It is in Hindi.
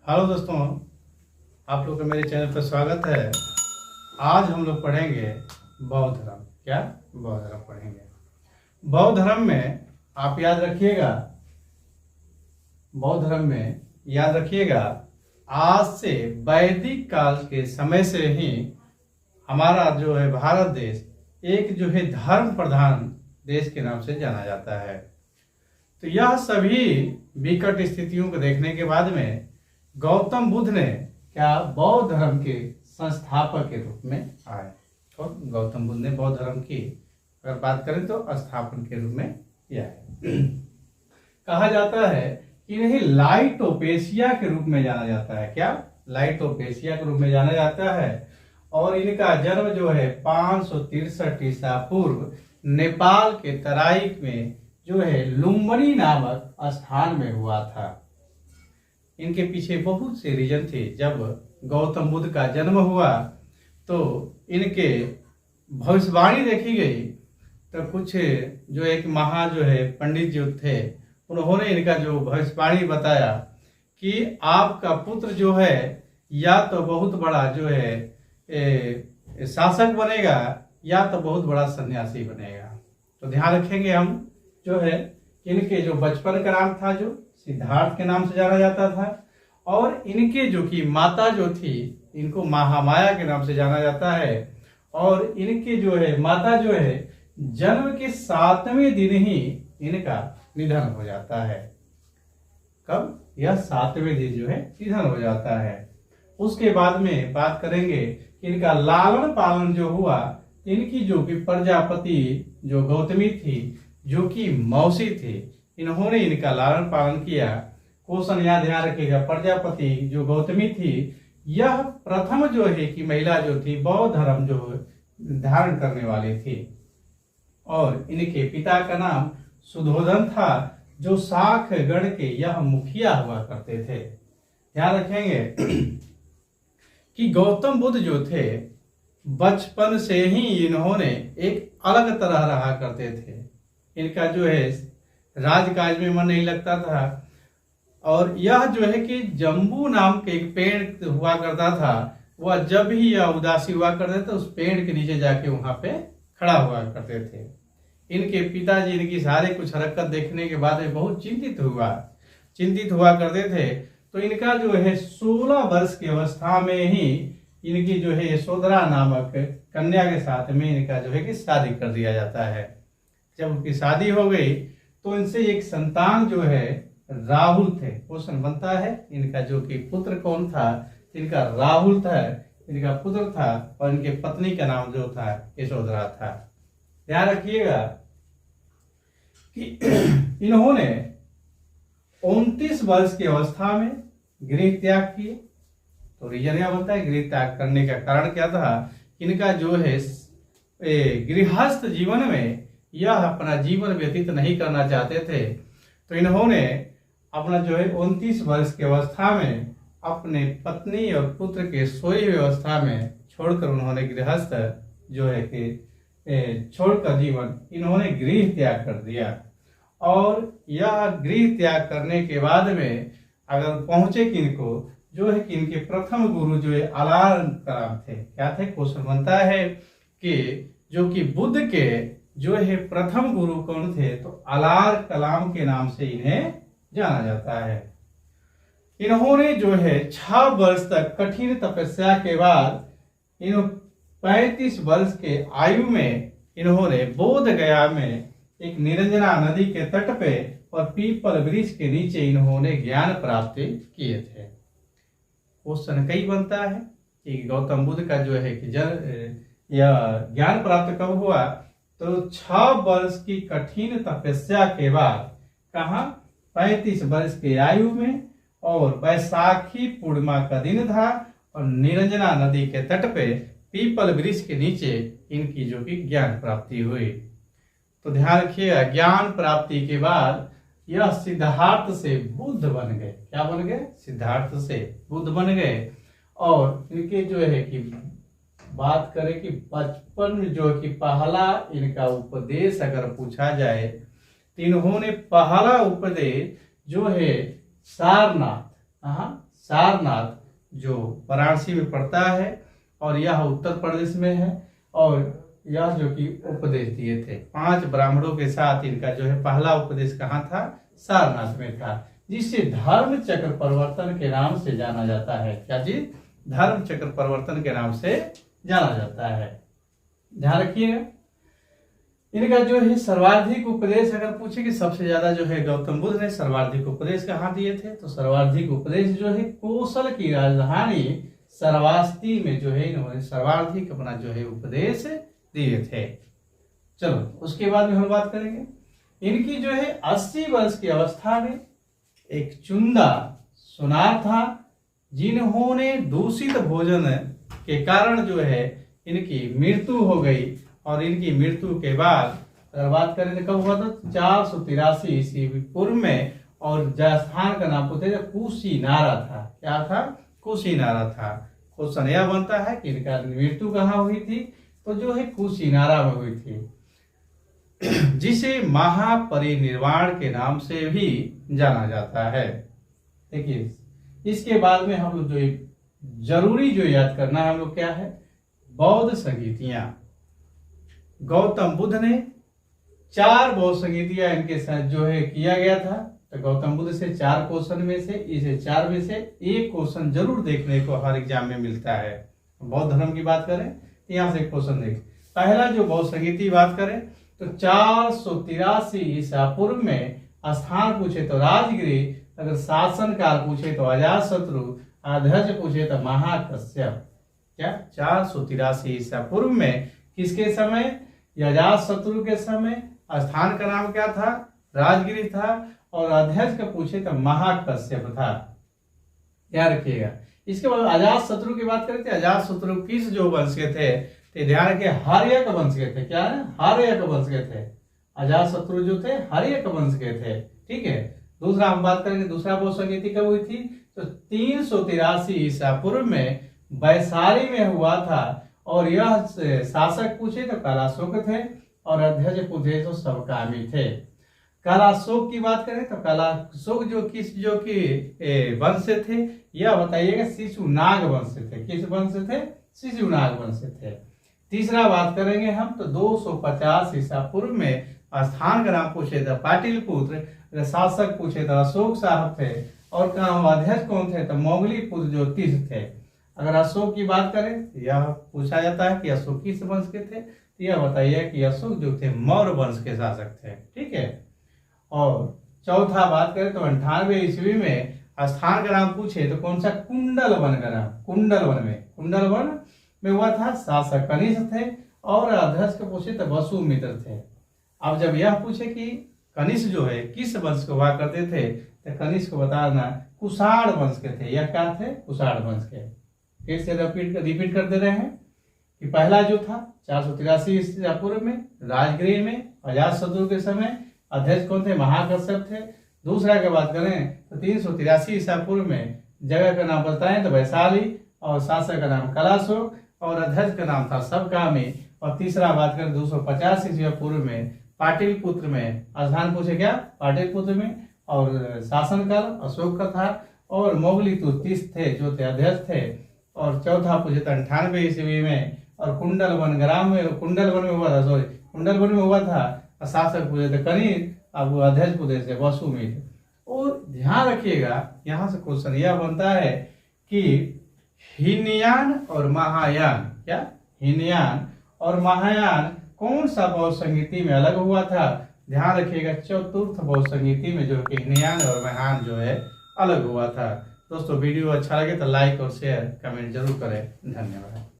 हेलो दोस्तों, आप लोग का मेरे चैनल पर स्वागत है। आज हम लोग पढ़ेंगे बौद्ध धर्म। क्या बौद्ध धर्म पढ़ेंगे। बौद्ध धर्म में आप याद रखिएगा, बौद्ध धर्म में याद रखिएगा, आज से वैदिक काल के समय से ही हमारा जो है भारत देश एक जो है धर्म प्रधान देश के नाम से जाना जाता है। तो यह सभी विकट स्थितियों को देखने के बाद में गौतम बुद्ध ने क्या बौद्ध धर्म के संस्थापक के रूप में आए। और गौतम बुद्ध ने बौद्ध धर्म की अगर बात करें तो स्थापन के रूप में यह है। कहा जाता है कि इन्हें लाइट ऑफ एशिया के रूप में जाना जाता है। क्या लाइट ऑफ एशिया के रूप में जाना जाता है। और इनका जन्म जो है 563 ईसा पूर्व नेपाल के तराई में जो है लुम्बिनी नामक स्थान में हुआ था। इनके पीछे बहुत से रीजन थे। जब गौतम बुद्ध का जन्म हुआ तो इनके भविष्यवाणी देखी गई, तो कुछ जो एक जो है पंडित जो थे, उन्होंने इनका जो भविष्यवाणी बताया कि आपका पुत्र जो है या तो बहुत बड़ा जो है शासक बनेगा या तो बहुत बड़ा सन्यासी बनेगा। तो ध्यान रखेंगे हम जो है इनके जो बचपन का नाम था जो सिद्धार्थ के नाम से जाना जाता था, और इनके जो की माता जो थी इनको महामाया के नाम से जाना जाता है। और इनके जो है माता जो है जन्म के 7वें दिन ही इनका निधन हो जाता है। कब? यह 7वें दिन जो है निधन हो जाता है। उसके बाद में बात करेंगे कि इनका लालन पालन जो हुआ, इनकी जो कि प्रजापति जो गौतमी थी जो कि मौसी थी, इन्होंने इनका लालन पालन किया। क्वेश्चन याद ध्यान रखिएगा, प्रजापति जो गौतमी थी यह प्रथम जो है कि महिला जो थी बौद्ध धर्म जो धारण करने वाली थी। और इनके पिता का नाम सुधोधन था जो शाख गढ़ के यह मुखिया हुआ करते थे। ध्यान रखेंगे कि गौतम बुद्ध जो थे बचपन से ही इन्होंने एक अलग तरह रहा करते थे। इनका जो है राजकाज में मन नहीं लगता था। और यह जो है कि जम्बू नाम के एक पेड़ हुआ करता था, वह जब भी यह उदासी हुआ करते थे उस पेड़ के नीचे जाके वहां पे खड़ा हुआ करते थे। इनके पिताजी इनकी सारे कुछ हरकत देखने के बाद में बहुत चिंतित हुआ करते थे। तो इनका जो है 16 वर्ष की अवस्था में ही इनकी जो है यशोधरा नामक कन्या के साथ में इनका जो है कि शादी कर दिया जाता है। जब उनकी शादी हो गई तो इनसे एक संतान जो है राहुल थे। क्वेश्चन बनता है इनका जो कि पुत्र कौन था। इनका राहुल था, इनका पुत्र था, और इनके पत्नी का नाम जो था यशोधरा था। ध्यान रखिएगा कि इन्होंने 29 वर्ष की अवस्था में गृह त्याग किए। तो रीजन यह बनता है गृह त्याग करने का कारण क्या था। इनका जो है गृहस्थ जीवन में यह अपना जीवन व्यतीत नहीं करना चाहते थे। तो इन्होंने अपना जो है 29 वर्ष की अवस्था में अपने पत्नी और पुत्र के सोई हुई अवस्था में छोड़कर उन्होंने गृहस्थ जो है कि छोड़कर जीवन इन्होंने गृह त्याग कर दिया। और यह गृह त्याग करने के बाद में अगर पहुंचे किनको जो है कि इनके प्रथम गुरु जो है अलार कलाम थे। क्या थे? क्वेश्चन बनता है कि जो कि बुद्ध के जो है प्रथम गुरु कौन थे, तो अलार कलाम के नाम से इन्हें जाना जाता है। इन्होंने जो है 6 वर्ष तक कठिन तपस्या के बाद इन 35 वर्ष के आयु में इन्होंने बोध गया में एक निरंजना नदी के तट पे और पीपल वृक्ष के नीचे इन्होंने ज्ञान प्राप्त किए थे। क्वेश्चन कई बनता है कि गौतम बुद्ध का जो है कि यह ज्ञान प्राप्त कब हुआ, तो 6 वर्ष की कठिन तपस्या के बाद। कहा? 35 वर्ष की आयु में, और वैशाखी पूर्णिमा का दिन था, और निरंजना नदी के तट पे पीपल वृक्ष के नीचे इनकी जो कि ज्ञान प्राप्ति हुई। तो ध्यान रखिएगा, ज्ञान प्राप्ति के बाद यह सिद्धार्थ से बुद्ध बन गए। क्या बन गए? सिद्धार्थ से बुद्ध बन गए। और इनके जो है कि बात करें कि बचपन में जो कि पहला इनका उपदेश अगर पूछा जाए तो इन्होंने पहला उपदेश जो है सारनाथ सारनाथ जो वाराणसी में पड़ता है और यह उत्तर प्रदेश में है। और यह जो कि उपदेश दिए थे 5 ब्राह्मणों के साथ, इनका जो है पहला उपदेश कहाँ था? सारनाथ में था, जिसे धर्म चक्र परिवर्तन के नाम से जाना जाता है। क्या जी? धर्म चक्र परिवर्तन के नाम से जाना जाता है। ध्यान रखिएगा। इनका जो है सर्वाधिक उपदेश अगर पूछे कि सबसे ज्यादा जो है गौतम बुद्ध ने सर्वाधिक उपदेश कहाँ दिए थे, तो सर्वाधिक उपदेश जो है कौशल की राजधानी श्रावस्ती में जो है इन्होंने सर्वाधिक अपना जो है उपदेश दिए थे। चलो उसके बाद में हम बात करेंगे। इनकी जो है 80 वर्ष की अवस्था में एक चुंदा सुनार था, जिन्होंने दूषित भोजन के कारण जो है इनकी मृत्यु हो गई। और इनकी मृत्यु के बाद अगर बात करें तो कब हुआ था? 483 ईस्वी पूर्व में। और स्थान का नाम पूछे तो कुशीनारा था। क्या था? कुशीनारा था। क्वेश्चन यह बनता है कि इनका मृत्यु कहाँ हुई थी, तो जो है कुशीनारा में हुई थी, जिसे महापरिनिर्वाण के नाम से भी जाना जाता है। देखिए इसके बाद में हम लोग जो जरूरी जो याद करना है हम लोग क्या है? बौद्ध संगीतियां। गौतम बुद्ध ने 4 बौद्ध संगीतियां इनके साथ जो है किया गया था। तो गौतम बुद्ध से 4 क्वेश्चन में से, इसे 4 में से 1 क्वेश्चन जरूर देखने को हर एग्जाम में मिलता है। बौद्ध धर्म की बात करें तो यहाँ से क्वेश्चन देख। पहला जो बौद्ध संगीति बात करें तो 483 ईसा पूर्व में स्थान पूछे तो राजगृह, अगर शासन काल पूछे तो अजातशत्रु, अध्यक्ष पूछे तो महाकश्यप। क्या? 483 ईसा पूर्व में किसके समय? अजातशत्रु के समय। स्थान का नाम क्या था? राजगृह था। और अध्यक्ष का पूछे तो महाकश्यप था। ध्यान रखिएगा। इसके बाद अजातशत्रु की बात करें तो अजातशत्रु किस जो वंश के थे? तो ध्यान रखिए हर्यक वंश के थे। क्या है? हर्यक वंश के थे। अजातशत्रु जो थे हर्यक वंश के थे। ठीक है। दूसरा हम बात करेंगे, दूसरा बौद्ध संगीति कब हुई थी? तो 383 ईसा पूर्व में वैशाली में हुआ था। और यह शासक पूछे तो कालाशोक थे और अध्यक्ष पूछे तो सबकामी थे। कालाशोक की बात करें तो कालाशोक जो कि वंश से थे, यह बताइएगा शिशुनाग वंश से थे। किस वंश से थे? शिशुनाग वंश से थे। तीसरा बात करेंगे हम तो 250 ईसा पूर्व में स्थान का नाम पूछे तो पाटिलपुत्र, शासक पूछे तो अशोक साहब थे। और अध्यक्ष कौन थे? तो मोगलीपुत्र ज्योतिष थे। अगर अशोक की बात करें तो यह पूछा जाता है कि अशोक किस वंश के थे, तो यह बताइए कि अशोक जो थे मौर्य वंश के शासक थे। ठीक है। और चौथा बात करें तो 98 ईस्वी में स्थान का नाम पूछे तो कौन सा? कुंडल वन का नाम। कुंडल वन में हुआ था। शासक कनिष्क थे और अध्यक्ष को पूछे तो वसुमित्र थे। अब जब यह पूछे कि कनिष्क जो है किस वंश को हुआ करते थे, तो कनिष्क को बताना कुषाण वंश के थे। यह क्या थे? कुषाण वंश के। फिर से रिपीट कर दे रहे हैं कि पहला जो था 483 ईसा पूर्व में राजगृह में अजातशत्रु के समय, अध्यक्ष कौन थे? महाकश्यप थे। दूसरा की बात करें तो 383 ईसा पूर्व में जगह का नाम बताएं तो वैशाली, और शासक का नाम कालाशोक, और अध्यक्ष का नाम था सबकामी। और तीसरा बात करें 250 ईसा पूर्व में पाटिलपुत्र में स्थान पूछे क्या? पाटिलपुत्र में। और शासन काल अशोक का था। और मोगलीपुत्र थे जो थे अध्यक्ष थे। और चौथा पूछे तो 98 ईस्वी में। और कुंडल वन में हुआ था। शासक पूछे थे कनिष्क, अब अध्यक्ष पूछे थे वसुमित्र। और ध्यान रखिएगा यहाँ से क्वेश्चन यह बनता है कि हीनयान और महायान, क्या? हीनयान और महायान कौन सा बौद्ध संगीति में अलग हुआ था? ध्यान रखिएगा चतुर्थ बौद्ध संगीति में जो कि हीनयान और महायान जो है अलग हुआ था। दोस्तों वीडियो अच्छा लगे तो लाइक और शेयर कमेंट जरूर करें। धन्यवाद।